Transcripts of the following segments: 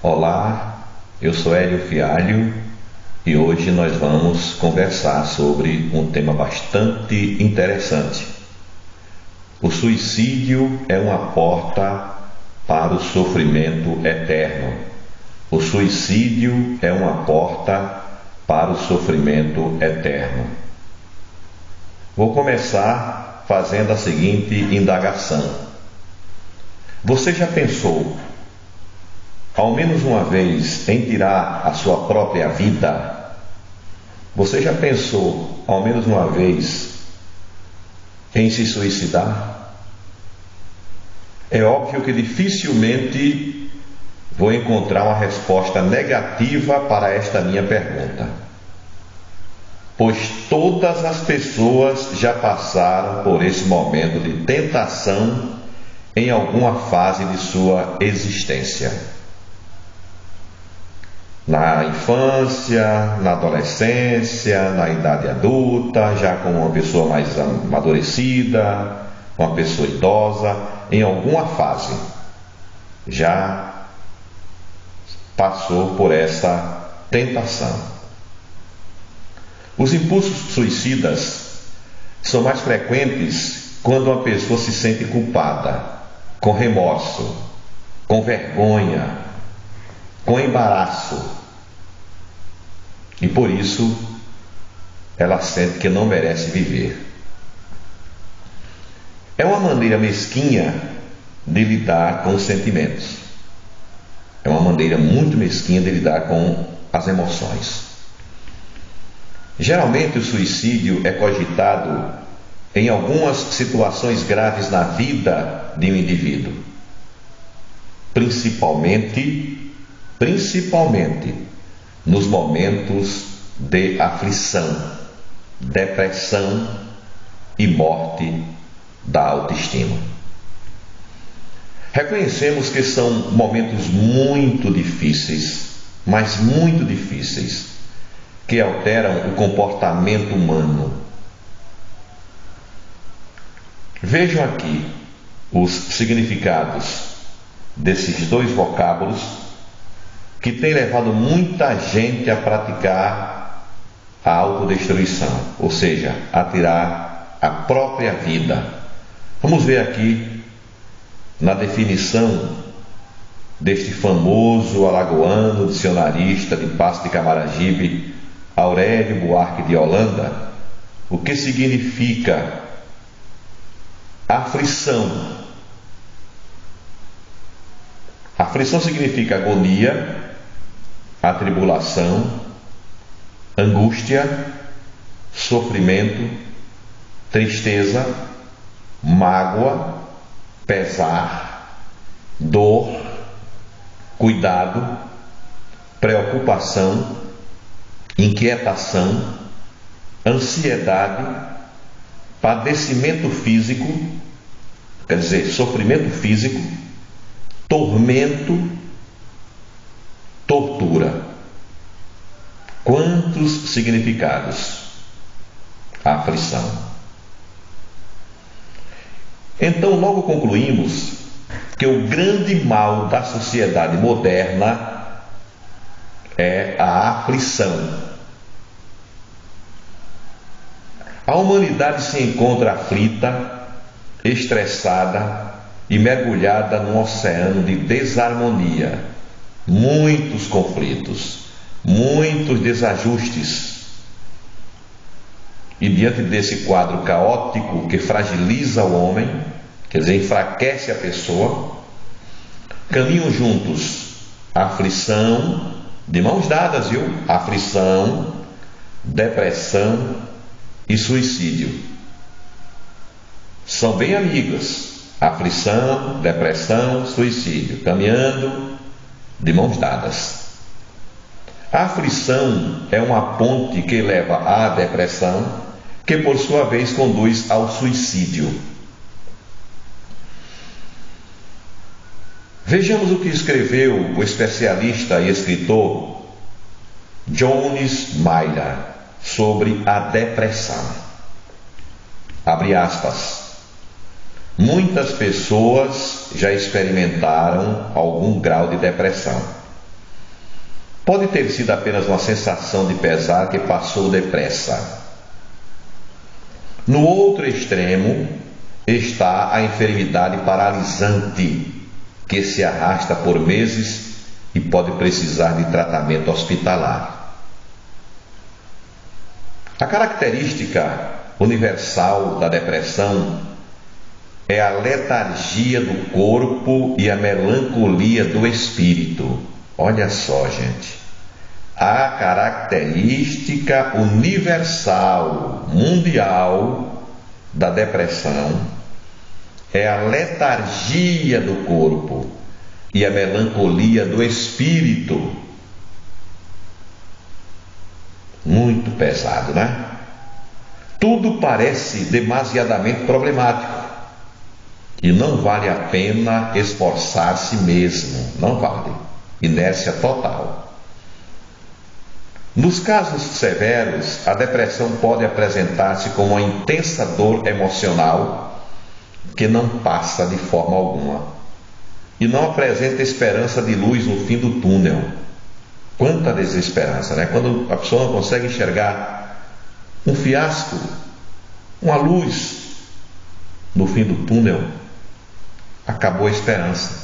Olá, eu sou Hélio Fialho e hoje nós vamos conversar sobre um tema bastante interessante. O suicídio é uma porta para o sofrimento eterno. O suicídio é uma porta para o sofrimento eterno. Vou começar fazendo a seguinte indagação. Você já pensou, ao menos uma vez, em tirar a sua própria vida? Você já pensou, ao menos uma vez, em se suicidar? É óbvio que dificilmente vou encontrar uma resposta negativa para esta minha pergunta, pois todas as pessoas já passaram por esse momento de tentação em alguma fase de sua existência. Na infância, na adolescência, na idade adulta, já como uma pessoa mais amadurecida, uma pessoa idosa, em alguma fase já passou por essa tentação. Os impulsos suicidas são mais frequentes quando uma pessoa se sente culpada, com remorso, com vergonha, com embaraço, e por isso ela sente que não merece viver. É uma maneira mesquinha de lidar com os sentimentos. É uma maneira muito mesquinha de lidar com as emoções. Geralmente o suicídio é cogitado em algumas situações graves na vida de um indivíduo, principalmente nos momentos de aflição, depressão e morte da autoestima. Reconhecemos que são momentos muito difíceis, mas muito difíceis, que alteram o comportamento humano. Vejam aqui os significados desses dois vocábulos que têm levado muita gente a praticar a autodestruição, ou seja, a tirar a própria vida. Vamos ver aqui na definição deste famoso alagoano dicionarista de Paço de Camaragibe, Aurélio Buarque de Holanda, o que significa aflição. Aflição significa agonia, atribulação, angústia, sofrimento, tristeza, mágoa, pesar, dor, cuidado, preocupação, inquietação, ansiedade, padecimento físico, quer dizer, sofrimento físico, tormento, tortura. Quantos significados a aflição. Então logo concluímos que o grande mal da sociedade moderna é a aflição. A humanidade se encontra aflita, estressada e mergulhada num oceano de desarmonia, muitos conflitos, muitos desajustes. E diante desse quadro caótico que fragiliza o homem, quer dizer, enfraquece a pessoa, caminham juntos a aflição, de mãos dadas, viu? Aflição, depressão e suicídio. São bem amigas. Aflição, depressão, suicídio, caminhando de mãos dadas. A aflição é uma ponte que leva à depressão, que por sua vez conduz ao suicídio. Vejamos o que escreveu o especialista e escritor Jones Meyer sobre a depressão. Abre aspas. Muitas pessoas já experimentaram algum grau de depressão. Pode ter sido apenas uma sensação de pesar que passou depressa. No outro extremo está a enfermidade paralisante, que se arrasta por meses e pode precisar de tratamento hospitalar. A característica universal da depressão é a letargia do corpo e a melancolia do espírito. Olha só, gente. A característica universal, mundial da depressão é a letargia do corpo e a melancolia do espírito. Muito pesado, né? Tudo parece demasiadamente problemático e não vale a pena esforçar-se mesmo, não vale. Inércia total. Nos casos severos, a depressão pode apresentar-se como uma intensa dor emocional que não passa de forma alguma e não apresenta esperança de luz no fim do túnel. Quanta desesperança, né? Quando a pessoa não consegue enxergar um fiasco, uma luz no fim do túnel, acabou a esperança.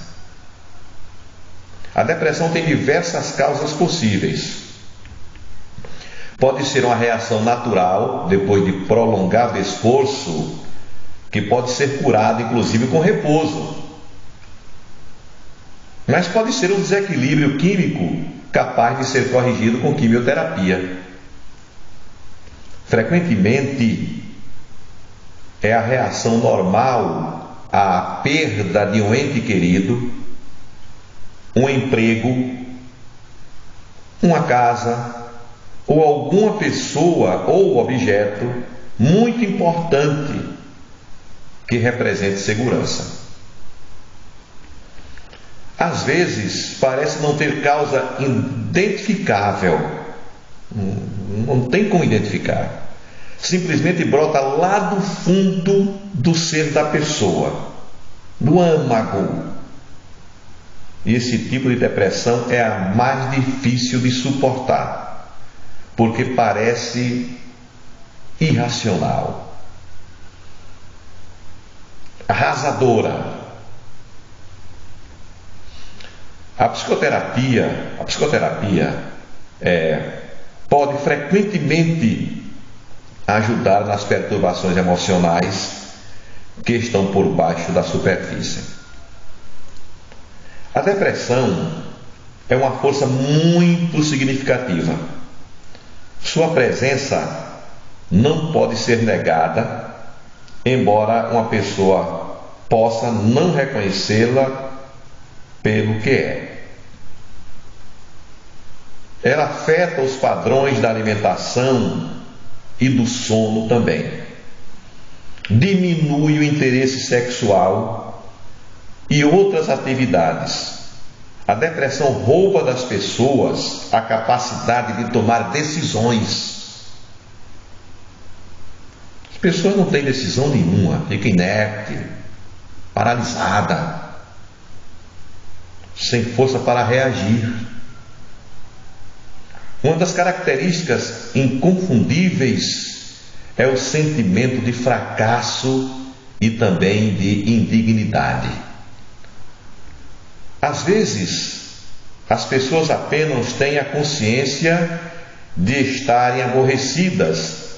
A depressão tem diversas causas possíveis. Pode ser uma reação natural, depois de prolongado esforço, que pode ser curada, inclusive, com repouso. Mas pode ser um desequilíbrio químico capaz de ser corrigido com quimioterapia. Frequentemente, é a reação normal à perda de um ente querido, um emprego, uma casa, ou alguma pessoa ou objeto muito importante que represente segurança. Às vezes, parece não ter causa identificável, não tem como identificar. Simplesmente brota lá do fundo do ser da pessoa, do âmago. E esse tipo de depressão é a mais difícil de suportar, porque parece irracional, arrasadora. A psicoterapia pode frequentemente ajudar nas perturbações emocionais que estão por baixo da superfície. A depressão é uma força muito significativa. Sua presença não pode ser negada, embora uma pessoa possa não reconhecê-la pelo que é. Ela afeta os padrões da alimentação e do sono também. Diminui o interesse sexual e outras atividades. A depressão rouba das pessoas a capacidade de tomar decisões. As pessoas não têm decisão nenhuma, ficam inerte, paralisada, sem força para reagir. Uma das características inconfundíveis é o sentimento de fracasso e também de indignidade. Às vezes, as pessoas apenas têm a consciência de estarem aborrecidas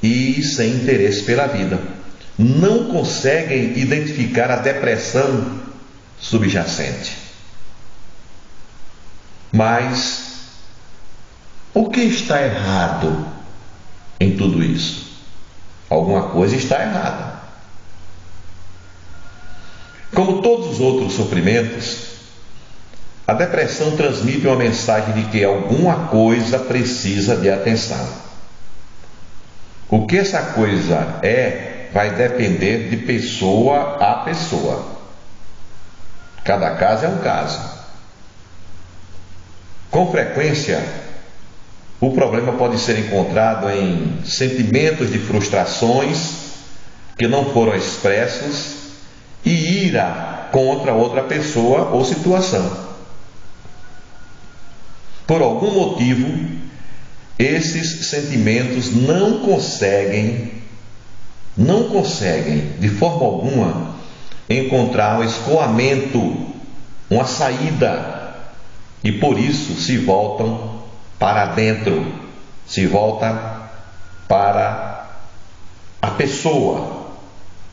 e sem interesse pela vida. Não conseguem identificar a depressão subjacente. Mas o que está errado em tudo isso? Alguma coisa está errada. Como todos os outros sofrimentos, a depressão transmite uma mensagem de que alguma coisa precisa de atenção. O que essa coisa vai depender de pessoa a pessoa. Cada caso é um caso. Com frequência, o problema pode ser encontrado em sentimentos de frustrações que não foram expressos e ira contra outra pessoa ou situação. Por algum motivo, esses sentimentos não conseguem de forma alguma encontrar um escoamento, uma saída, e por isso se voltam para dentro, se voltam para a pessoa,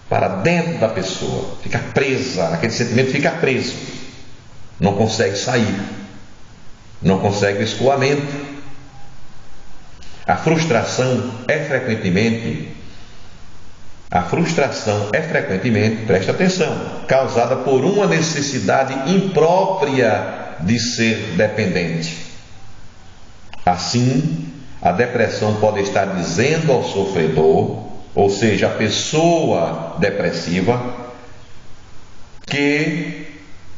para dentro da pessoa, fica presa, aquele sentimento fica preso, não consegue sair, não consegue escoamento. A frustração é frequentemente, preste atenção, causada por uma necessidade imprópria de ser dependente. Assim, a depressão pode estar dizendo ao sofredor, ou seja, a pessoa depressiva, que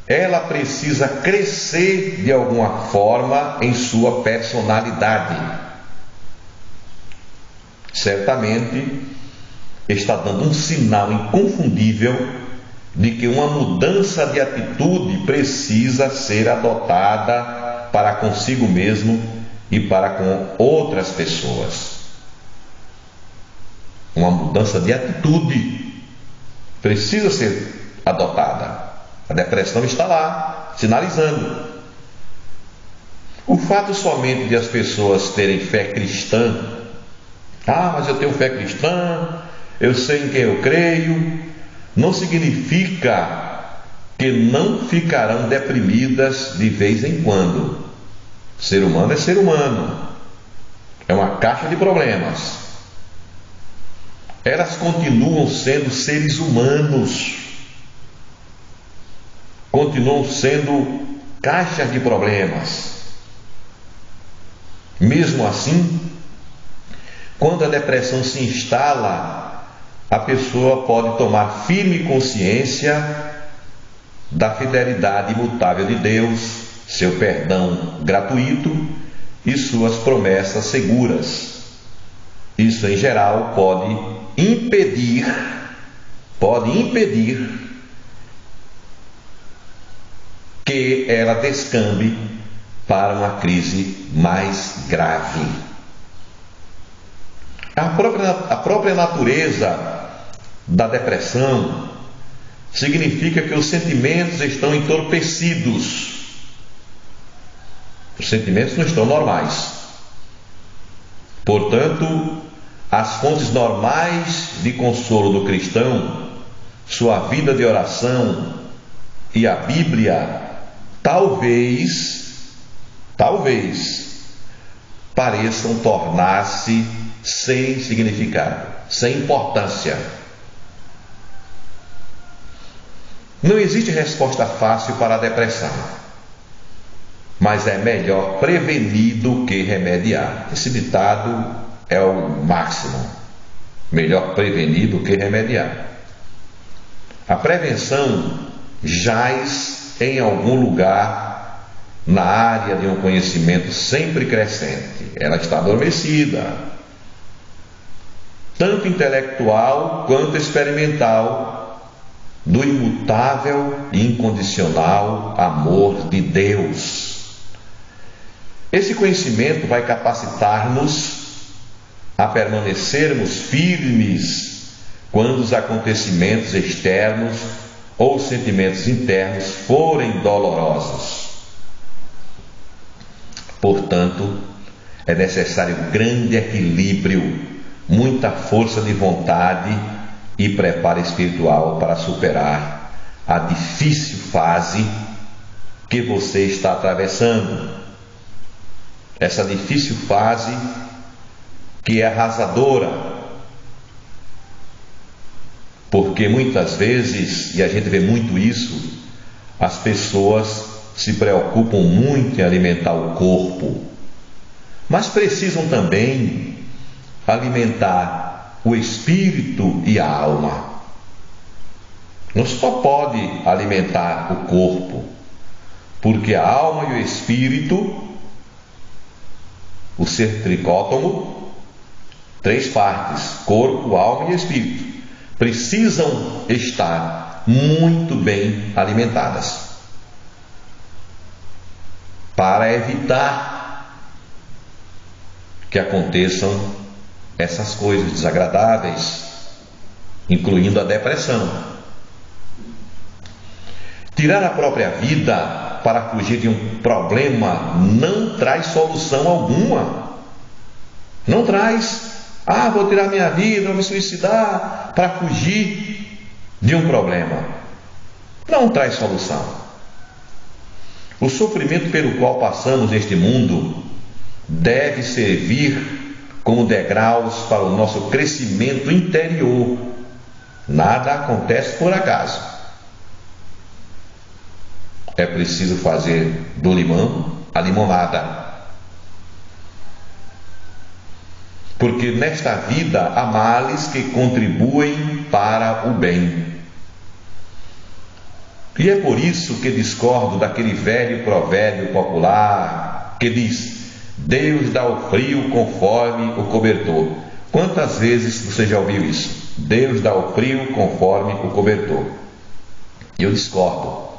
ela precisa crescer de alguma forma em sua personalidade. Certamente está dando um sinal inconfundível de que uma mudança de atitude precisa ser adotada para consigo mesmo e para com outras pessoas. Uma mudança de atitude precisa ser adotada. A depressão está lá, sinalizando. O fato somente de as pessoas terem fé cristã, mas eu tenho fé cristã, eu sei em quem eu creio, não significa que não ficarão deprimidas de vez em quando. Ser humano é ser humano, é uma caixa de problemas. Elas continuam sendo seres humanos, continuam sendo caixas de problemas. Mesmo assim, quando a depressão se instala, a pessoa pode tomar firme consciência da fidelidade imutável de Deus, seu perdão gratuito e suas promessas seguras. Isso, em geral, pode impedir que ela descambe para uma crise mais grave. A própria natureza da depressão significa que os sentimentos estão entorpecidos. Os sentimentos não estão normais. Portanto, as fontes normais de consolo do cristão, sua vida de oração e a Bíblia, talvez pareçam tornar-se sem significado, sem importância. Não existe resposta fácil para a depressão, mas é melhor prevenir do que remediar. Esse ditado é o máximo. Melhor prevenir do que remediar. A prevenção jaz em algum lugar na área de um conhecimento sempre crescente. Ela está adormecida, tanto intelectual quanto experimental, do imutável e incondicional amor de Deus. Esse conhecimento vai capacitar-nos a permanecermos firmes quando os acontecimentos externos ou os sentimentos internos forem dolorosos. Portanto, é necessário grande equilíbrio, muita força de vontade e preparo espiritual para superar a difícil fase que você está atravessando. Essa difícil fase que é arrasadora, porque muitas vezes, e a gente vê muito isso, as pessoas se preocupam muito em alimentar o corpo, mas precisam também alimentar o espírito e a alma. Não só pode alimentar o corpo, porque a alma e o espírito, o ser tricótomo, 3 partes, corpo, alma e espírito, precisam estar muito bem alimentadas para evitar que aconteçam essas coisas desagradáveis, incluindo a depressão. Tirar a própria vida para fugir de um problema não traz solução alguma. Não traz. Vou tirar minha vida, vou me suicidar para fugir de um problema. Não traz solução. O sofrimento pelo qual passamos neste mundo deve servir como degraus para o nosso crescimento interior. Nada acontece por acaso. É preciso fazer do limão a limonada. Porque nesta vida há males que contribuem para o bem. E é por isso que discordo daquele velho provérbio popular que diz: Deus dá o frio conforme o cobertor. Quantas vezes você já ouviu isso? Deus dá o frio conforme o cobertor. Eu discordo.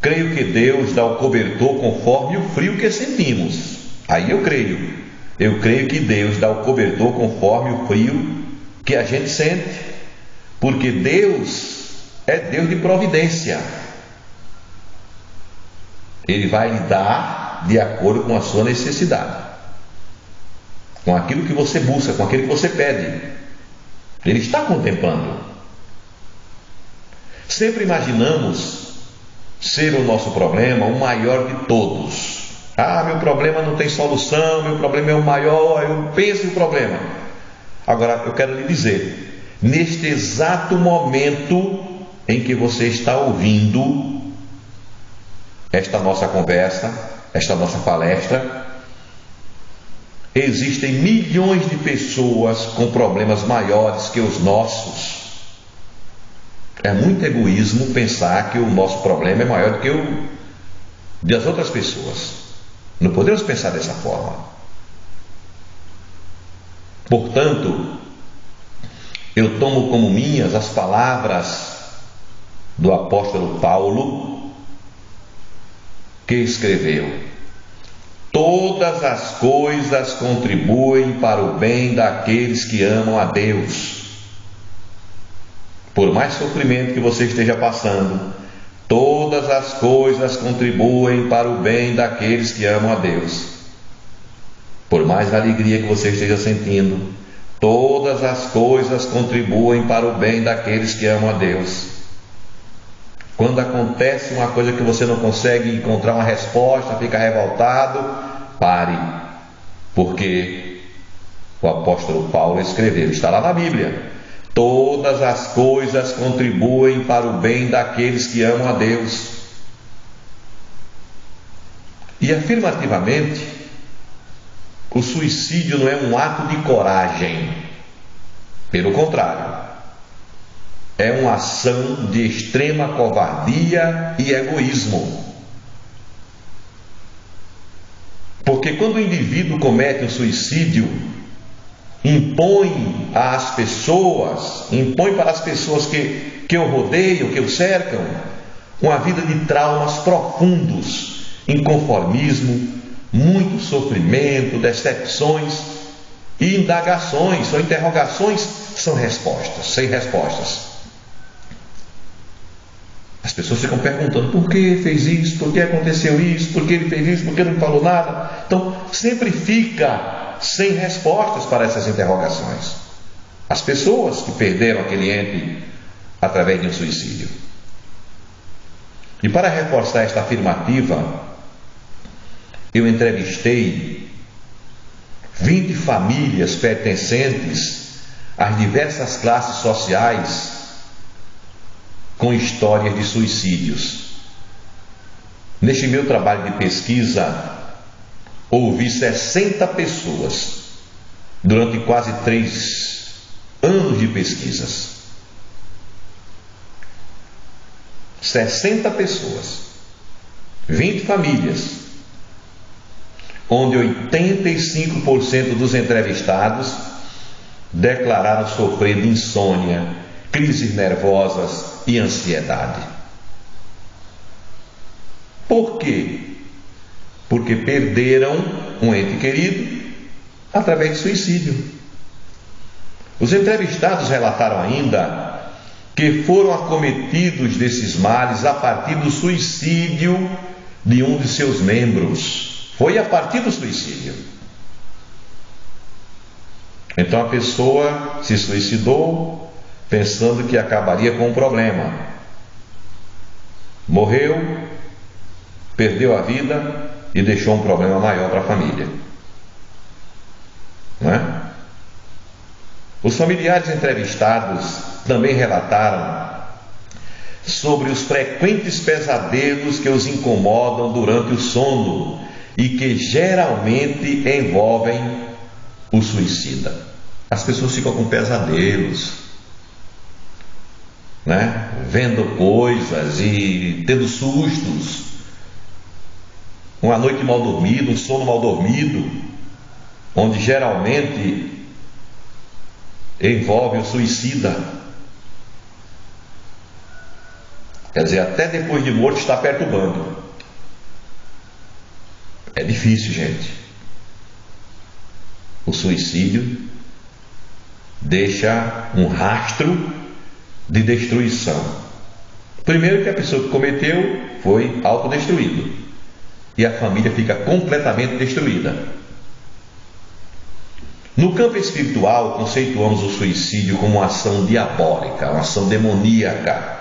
Creio que Deus dá o cobertor conforme o frio que sentimos. Aí eu creio. Eu creio que Deus dá o cobertor conforme o frio que a gente sente. Porque Deus é Deus de providência. Ele vai lhe dar de acordo com a sua necessidade, com aquilo que você busca, com aquilo que você pede. Ele está contemplando. Sempre imaginamos ser o nosso problema o maior de todos. Meu problema não tem solução, meu problema é o maior, eu penso o problema. Agora, eu quero lhe dizer, neste exato momento em que você está ouvindo esta nossa conversa, esta nossa palestra, existem milhões de pessoas com problemas maiores que os nossos. É muito egoísmo pensar que o nosso problema é maior do que o das outras pessoas. Não podemos pensar dessa forma. Portanto, eu tomo como minhas as palavras do apóstolo Paulo, que escreveu: todas as coisas contribuem para o bem daqueles que amam a Deus. Por mais sofrimento que você esteja passando, todas as coisas contribuem para o bem daqueles que amam a Deus. Por mais alegria que você esteja sentindo, todas as coisas contribuem para o bem daqueles que amam a Deus. Quando acontece uma coisa que você não consegue encontrar uma resposta, fica revoltado, pare, porque o apóstolo Paulo escreveu, está lá na Bíblia: todas as coisas contribuem para o bem daqueles que amam a Deus. E afirmativamente, o suicídio não é um ato de coragem. Pelo contrário, é uma ação de extrema covardia e egoísmo. Porque quando o indivíduo comete um suicídio, impõe para as pessoas que o rodeiam, que o cercam, uma vida de traumas profundos, inconformismo, muito sofrimento, decepções e indagações ou interrogações são respostas, sem respostas. As pessoas ficam perguntando: por que fez isso? Por que aconteceu isso? Por que ele fez isso? Por que não me falou nada? Então, sempre fica sem respostas para essas interrogações. As pessoas que perderam aquele ente através de um suicídio. E para reforçar esta afirmativa, eu entrevistei 20 famílias pertencentes às diversas classes sociais com histórias de suicídios. Neste meu trabalho de pesquisa, ouvi 60 pessoas durante quase 3 anos de pesquisas. 60 pessoas, 20 famílias, onde 85% dos entrevistados declararam sofrer de insônia, crises nervosas e ansiedade. Por quê? Porque perderam um ente querido através de suicídio. Os entrevistados relataram ainda que foram acometidos desses males a partir do suicídio de um de seus membros. Foi a partir do suicídio. Então a pessoa se suicidou pensando que acabaria com o problema. Morreu, perdeu a vida e deixou um problema maior para a família. Não é? Os familiares entrevistados também relataram sobre os frequentes pesadelos que os incomodam durante o sono e que geralmente envolvem o suicida. As pessoas ficam com pesadelos, né? Vendo coisas e tendo sustos, uma noite mal dormida, um sono mal dormido, onde geralmente envolve o suicida. Quer dizer, até depois de morto está perturbando. É difícil, gente. O suicídio deixa um rastro de destruição. Primeiro que a pessoa que cometeu foi autodestruído e a família fica completamente destruída. No campo espiritual, conceituamos o suicídio como uma ação diabólica, uma ação demoníaca.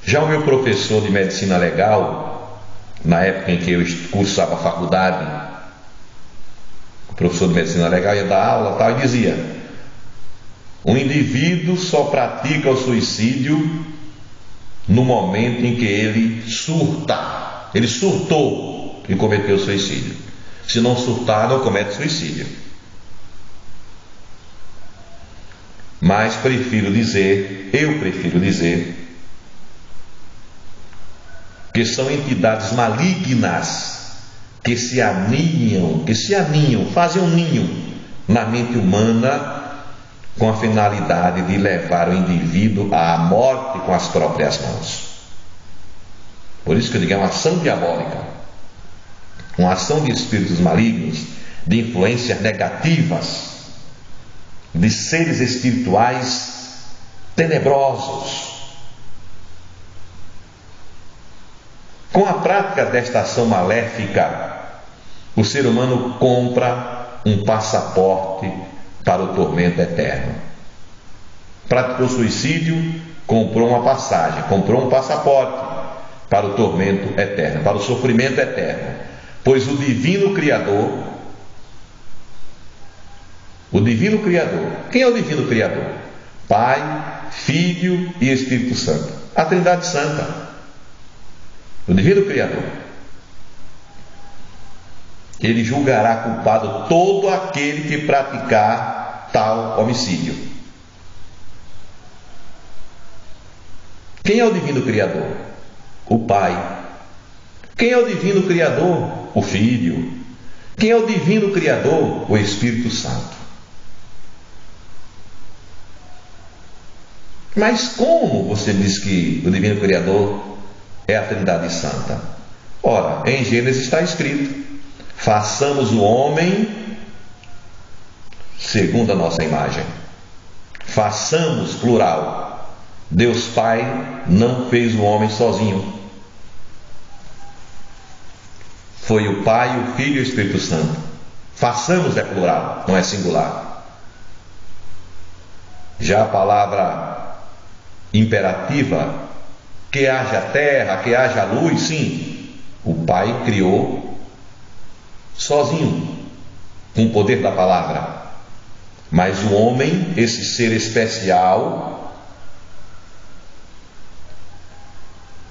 Já o meu professor de medicina legal, na época em que eu cursava a faculdade, o professor de medicina legal ia dar aula tal, e dizia: o indivíduo só pratica o suicídio no momento em que ele surta. Ele surtou e cometeu suicídio. Se não surtar, não comete suicídio. Mas eu prefiro dizer que são entidades malignas que se aninham, fazem um ninho na mente humana com a finalidade de levar o indivíduo à morte com as próprias mãos. Por isso que eu digo, é uma ação diabólica, uma ação de espíritos malignos, de influências negativas, de seres espirituais tenebrosos. Com a prática desta ação maléfica, o ser humano compra um passaporte para o tormento eterno. Praticou suicídio, comprou uma passagem, comprou um passaporte para o tormento eterno, para o sofrimento eterno. Pois o Divino Criador, quem é o Divino Criador? Pai, Filho e Espírito Santo. A Trindade Santa. O Divino Criador. Ele julgará culpado todo aquele que praticar tal homicídio. Quem é o Divino Criador? O Pai. Quem é o Divino Criador? O Filho. Quem é o Divino Criador? O Espírito Santo. Mas como você diz que o Divino Criador é a Trindade Santa? Ora, em Gênesis está escrito: façamos o homem segundo a nossa imagem. Façamos, plural. Deus Pai não fez o homem sozinho. Foi o Pai, o Filho e o Espírito Santo. Façamos é plural, não é singular. Já a palavra imperativa, que haja terra, que haja luz, sim, o Pai criou sozinho, com o poder da palavra. Mas o homem, esse ser especial,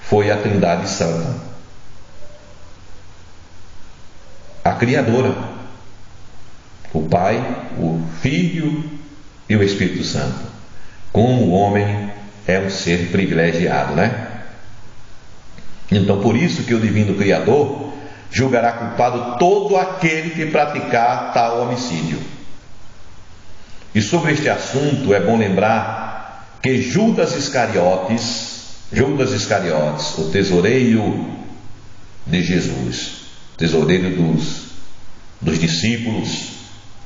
foi a Trindade Santa, a Criadora, o Pai, o Filho e o Espírito Santo. Como o homem é um ser privilegiado, né? Então, por isso que o Divino Criador julgará culpado todo aquele que praticar tal homicídio. E sobre este assunto é bom lembrar que Judas Iscariotes, o tesoureiro de Jesus, tesoureiro dos discípulos.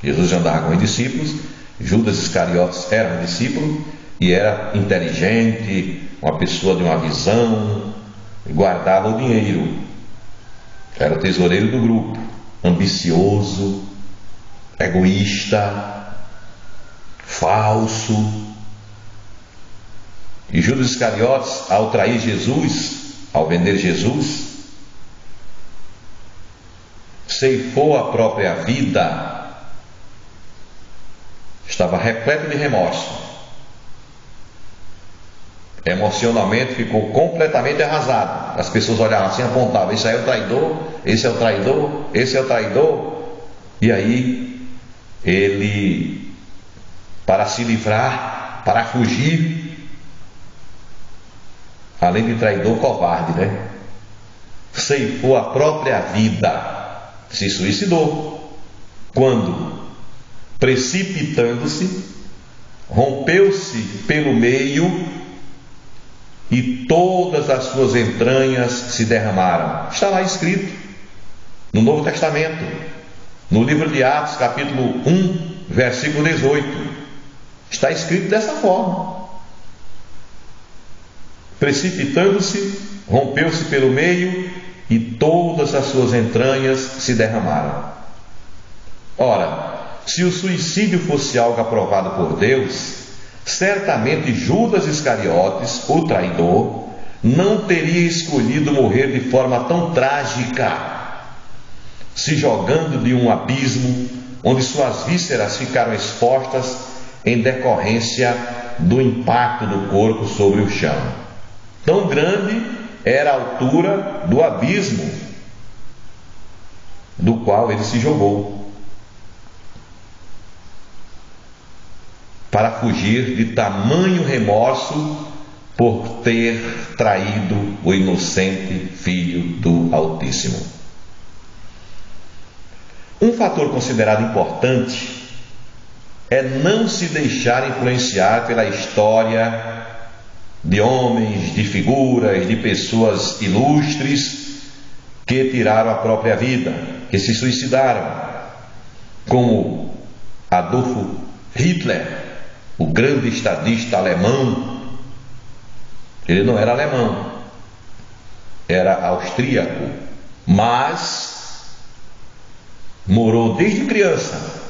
Jesus andava com os discípulos, Judas Iscariotes era um discípulo e era inteligente, uma pessoa de uma visão, guardava o dinheiro, era o tesoureiro do grupo, ambicioso, egoísta, falso. E Judas Iscariotes, ao trair Jesus, ao vender Jesus, ceifou a própria vida, estava repleto de remorso, emocionalmente ficou completamente arrasado. As pessoas olhavam assim, apontavam: esse aí é o traidor, esse é o traidor, esse é o traidor. E aí ele, para se livrar, para fugir, além de traidor, covarde, né? Ceifou a própria vida, se suicidou. Quando, precipitando-se, rompeu-se pelo meio e todas as suas entranhas se derramaram. Está lá escrito no Novo Testamento, no livro de Atos, capítulo 1, versículo 18. Está escrito dessa forma: precipitando-se, rompeu-se pelo meio e todas as suas entranhas se derramaram. Ora, se o suicídio fosse algo aprovado por Deus, certamente Judas Iscariotes, o traidor, não teria escolhido morrer de forma tão trágica, se jogando de um abismo onde suas vísceras ficaram expostas em decorrência do impacto do corpo sobre o chão. Tão grande era a altura do abismo do qual ele se jogou, para fugir de tamanho remorso por ter traído o inocente Filho do Altíssimo. Um fator considerado importante é não se deixar influenciar pela história de homens, de figuras, de pessoas ilustres que tiraram a própria vida, que se suicidaram, como Adolf Hitler, o grande estadista alemão. Ele não era alemão, era austríaco, mas morou desde criança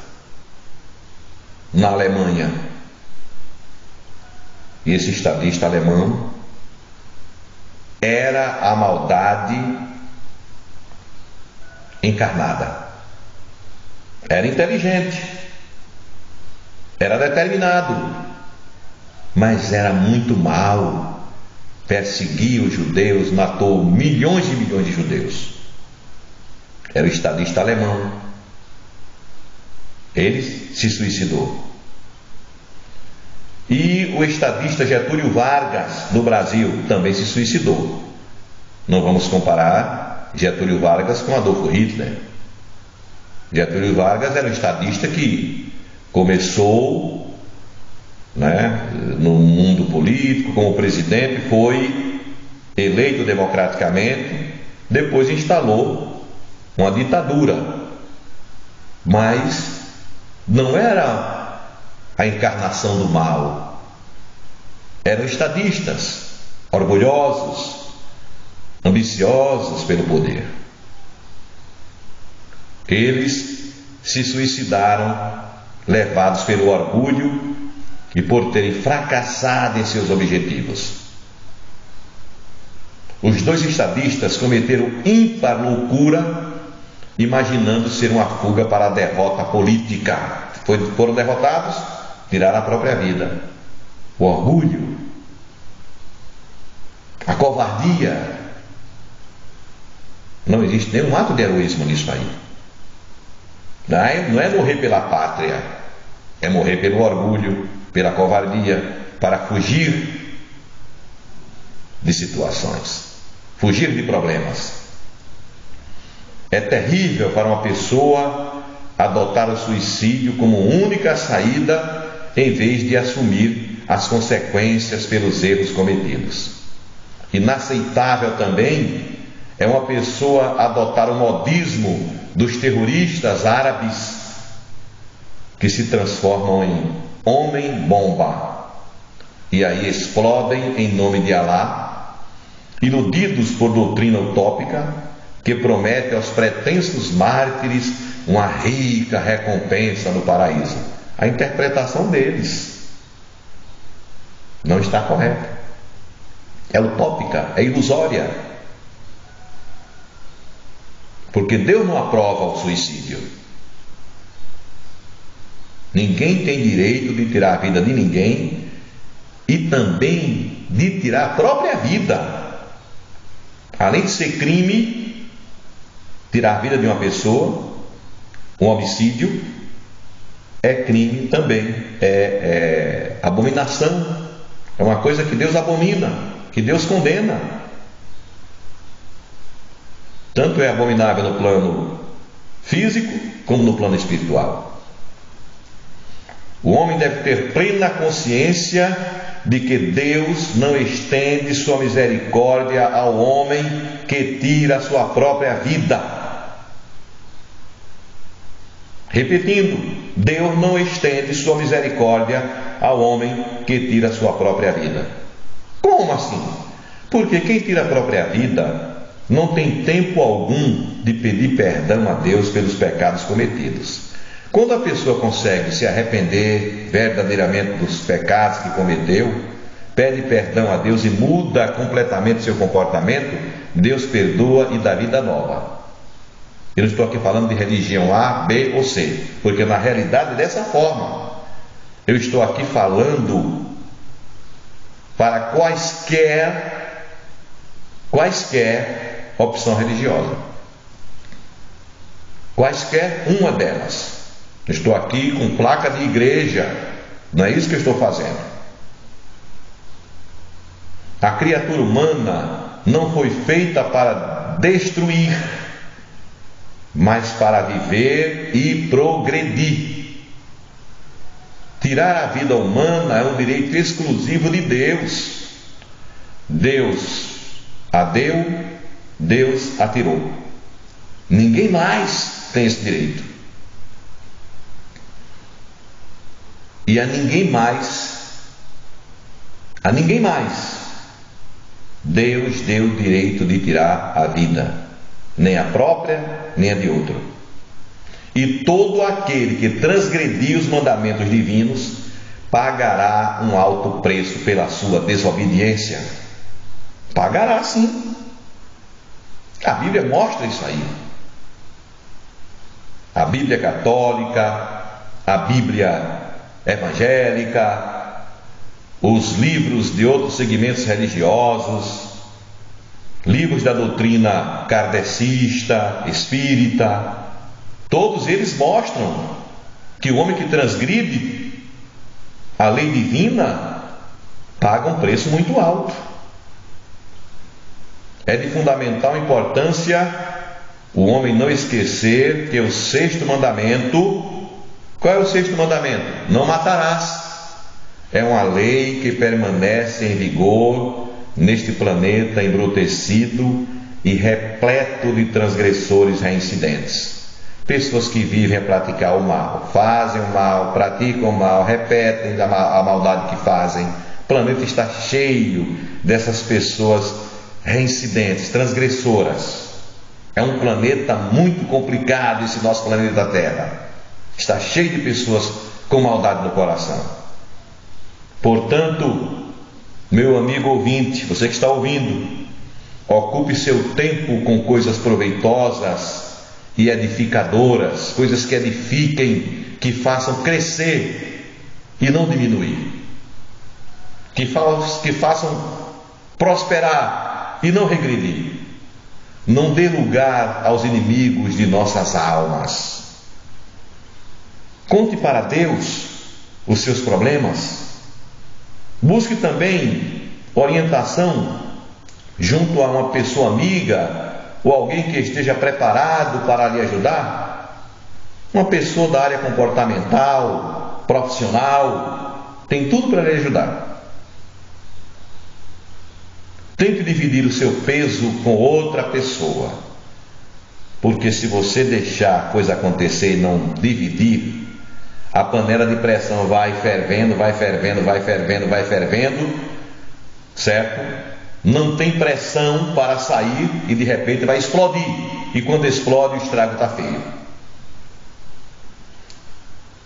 na Alemanha. E esse estadista alemão era a maldade encarnada. Era inteligente, era determinado, mas era muito mau. Perseguia os judeus, matou milhões e milhões de judeus. Era o estadista alemão. Ele se suicidou. E o estadista Getúlio Vargas, no Brasil, também se suicidou. Não vamos comparar Getúlio Vargas com Adolf Hitler. Getúlio Vargas era um estadista que começou, no mundo político como presidente, foi eleito democraticamente, depois instalou uma ditadura, mas não era a encarnação do mal. Eram estadistas, orgulhosos, ambiciosos pelo poder. Eles se suicidaram, levados pelo orgulho e por terem fracassado em seus objetivos. Os dois estadistas cometeram ímpar loucura, imaginando ser uma fuga para a derrota política. Foram derrotados, tiraram a própria vida. O orgulho, a covardia. Não existe nenhum ato de heroísmo nisso aí. Não é morrer pela pátria, é morrer pelo orgulho, pela covardia, para fugir de situações, fugir de problemas. É terrível para uma pessoa adotar o suicídio como única saída, em vez de assumir as consequências pelos erros cometidos. Inaceitável também é uma pessoa adotar o modismo dos terroristas árabes que se transformam em homem-bomba e aí explodem em nome de Alá, iludidos por doutrina utópica que promete aos pretensos mártires uma rica recompensa no paraíso. A interpretação deles não está correta. É utópica, é ilusória. Porque Deus não aprova o suicídio. Ninguém tem direito de tirar a vida de ninguém e também de tirar a própria vida. Além de ser crime, tirar a vida de uma pessoa, um homicídio, é crime também, é abominação. É uma coisa que Deus abomina, que Deus condena. Tanto é abominável no plano físico como no plano espiritual. O homem deve ter plena consciência de que Deus não estende sua misericórdia ao homem que tira a sua própria vida. Repetindo, Deus não estende sua misericórdia ao homem que tira a sua própria vida. Como assim? Porque quem tira a própria vida não tem tempo algum de pedir perdão a Deus pelos pecados cometidos. Quando a pessoa consegue se arrepender verdadeiramente dos pecados que cometeu, pede perdão a Deus e muda completamente seu comportamento, Deus perdoa e dá vida nova. Eu não estou aqui falando de religião A, B ou C, porque na realidade é dessa forma. Eu estou aqui falando para quaisquer opção religiosa. Quaisquer uma delas. Estou aqui com placa de igreja. Não é isso que eu estou fazendo. A criatura humana não foi feita para destruir, mas para viver e progredir. Tirar a vida humana é um direito exclusivo de Deus. Deus a deu, Deus a tirou. Ninguém mais tem esse direito. E a ninguém mais, Deus deu o direito de tirar a vida, nem a própria, nem a de outro. E todo aquele que transgredir os mandamentos divinos pagará um alto preço pela sua desobediência. Pagará sim. A Bíblia mostra isso aí. A Bíblia católica, a Bíblia evangélica, os livros de outros segmentos religiosos, livros da doutrina kardecista, espírita, todos eles mostram que o homem que transgride a lei divina paga um preço muito alto. É de fundamental importância o homem não esquecer que o sexto mandamento, qual é o sexto mandamento? Não matarás. É uma lei que permanece em vigor neste planeta embrutecido e repleto de transgressores reincidentes. Pessoas que vivem a praticar o mal, fazem o mal, praticam o mal, repetem a maldade que fazem. O planeta está cheio dessas pessoas reincidentes, transgressoras. É um planeta muito complicado esse nosso planeta Terra. Está cheio de pessoas com maldade no coração. Portanto, meu amigo ouvinte, você que está ouvindo, ocupe seu tempo com coisas proveitosas e edificadoras, coisas que edifiquem, que façam crescer e não diminuir, que façam prosperar e não regredir. Não dê lugar aos inimigos de nossas almas. Conte para Deus os seus problemas. Busque também orientação junto a uma pessoa amiga ou alguém que esteja preparado para lhe ajudar. Uma pessoa da área comportamental, profissional, tem tudo para lhe ajudar. Tente dividir o seu peso com outra pessoa. porque se você deixar a coisa acontecer e não dividir, a panela de pressão vai fervendo, vai fervendo, vai fervendo, vai fervendo, certo? Não tem pressão para sair e de repente vai explodir. E quando explode, o estrago está feio.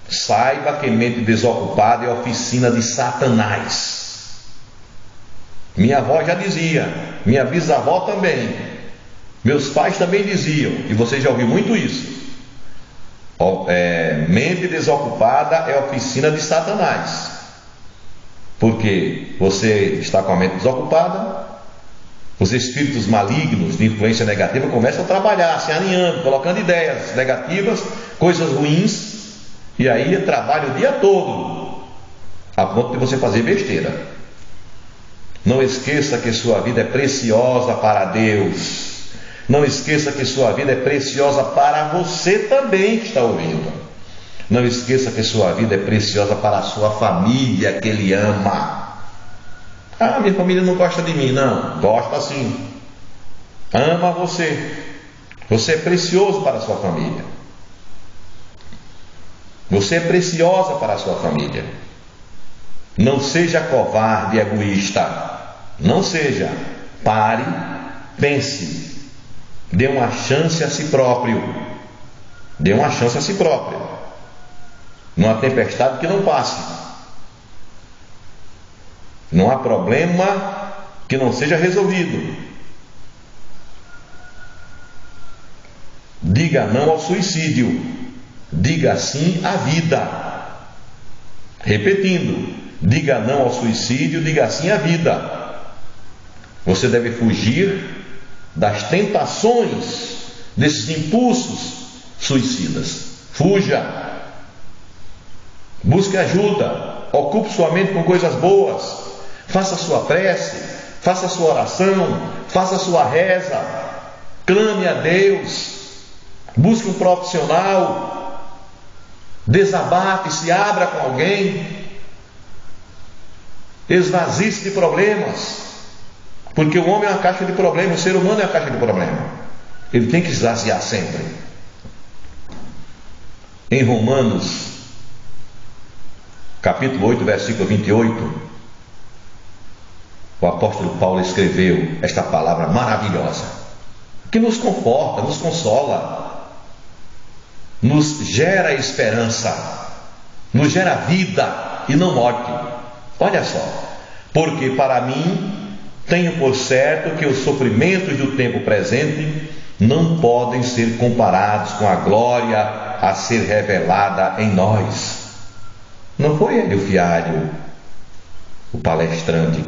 Saiba que mente desocupada é oficina de Satanás. Minha avó já dizia, minha bisavó também, meus pais também diziam, e você já ouviu muito isso. Mente desocupada é oficina de Satanás. Porque você está com a mente desocupada, os espíritos malignos de influência negativa começam a trabalhar, se alinhando, colocando ideias negativas, coisas ruins, e aí trabalha o dia todo, a ponto de você fazer besteira. Não esqueça que sua vida é preciosa para Deus. Não esqueça que sua vida é preciosa para você também que está ouvindo. Não esqueça que sua vida é preciosa para a sua família que Ele ama. Ah, minha família não gosta de mim. Não, gosta sim. Ama você. Você é precioso para a sua família. Você é preciosa para a sua família. Não seja covarde e egoísta. Não seja. Pare, pense. Dê uma chance a si próprio. Dê uma chance a si próprio. Numa tempestade que não passe. Não há problema que não seja resolvido. Diga não ao suicídio. Diga sim à vida. Repetindo, diga não ao suicídio, diga sim à vida. Você deve fugir das tentações, desses impulsos suicidas. Fuja. Busque ajuda. Ocupe sua mente com coisas boas. Faça sua prece, faça sua oração, faça sua reza. Clame a Deus. Busque um profissional. Desabafe, se abra com alguém. Esvazie-se de problemas. Porque o homem é uma caixa de problemas, o ser humano é uma caixa de problemas. Ele tem que esvaziar sempre. Em Romanos, capítulo 8, versículo 28, o apóstolo Paulo escreveu esta palavra maravilhosa, que nos conforta, nos consola, nos gera esperança, nos gera vida e não morte. Olha só, porque para mim tenho por certo que os sofrimentos do tempo presente não podem ser comparados com a glória a ser revelada em nós. Não foi ele o fialho, o palestrante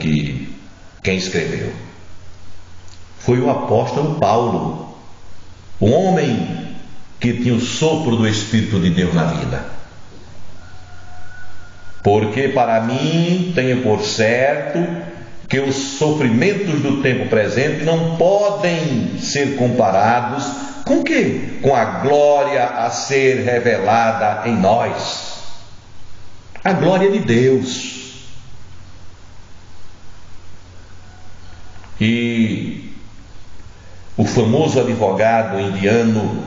quem escreveu. Foi o apóstolo Paulo, o homem que tinha o sopro do Espírito de Deus na vida. Porque para mim tenho por certo que os sofrimentos do tempo presente não podem ser comparados com o quê? Com a glória a ser revelada em nós. A glória de Deus. E o famoso advogado indiano,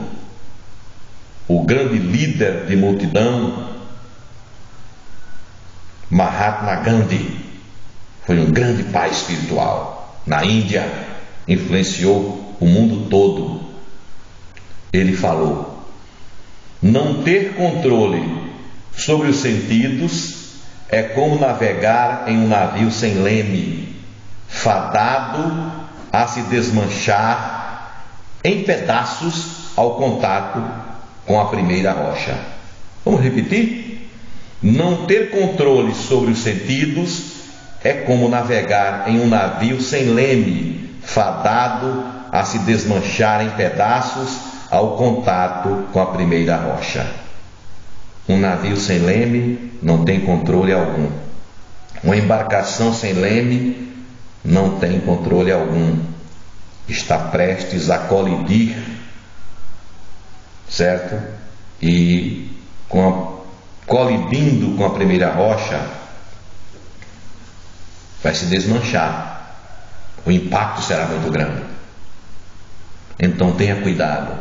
o grande líder de multidão, Mahatma Gandhi, foi um grande pai espiritual na Índia, influenciou o mundo todo. Ele falou: não ter controle sobre os sentidos é como navegar em um navio sem leme, fadado a se desmanchar em pedaços ao contato com a primeira rocha. Vamos repetir? Não ter controle sobre os sentidos é como navegar em um navio sem leme, fadado a se desmanchar em pedaços ao contato com a primeira rocha. Um navio sem leme não tem controle algum. Uma embarcação sem leme não tem controle algum. Está prestes a colidir, certo? E colidindo com a primeira rocha, vai se desmanchar. O impacto será muito grande. Então tenha cuidado.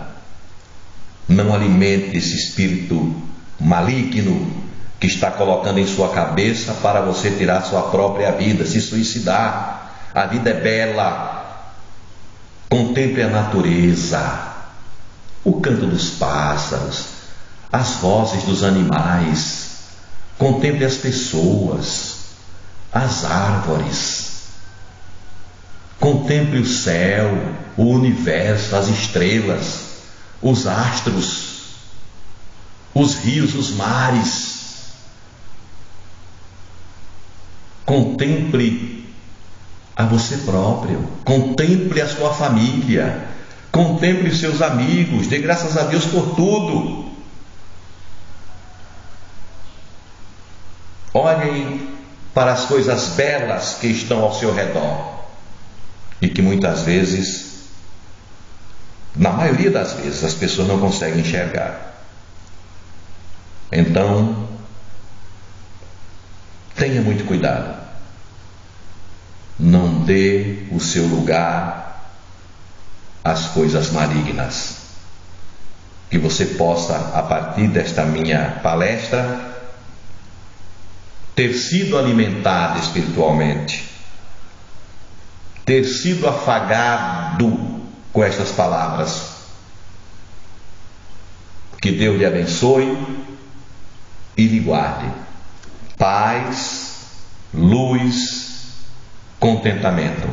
Não alimente esse espírito maligno que está colocando em sua cabeça para você tirar sua própria vida, se suicidar. A vida é bela. Contemple a natureza, o canto dos pássaros, as vozes dos animais. Contemple as pessoas, as árvores. Contemple o céu, o universo, as estrelas, os astros, os rios, os mares. Contemple a você próprio, contemple a sua família, contemple os seus amigos, dê graças a Deus por tudo. Olhem para as coisas belas que estão ao seu redor e que muitas vezes, na maioria das vezes, as pessoas não conseguem enxergar. Então, tenha muito cuidado. Não dê o seu lugar às coisas malignas. Que você possa, a partir desta minha palestra, ter sido alimentado espiritualmente, ter sido afagado com estas palavras. Que Deus lhe abençoe e lhe guarde. Paz, luz, contentamento.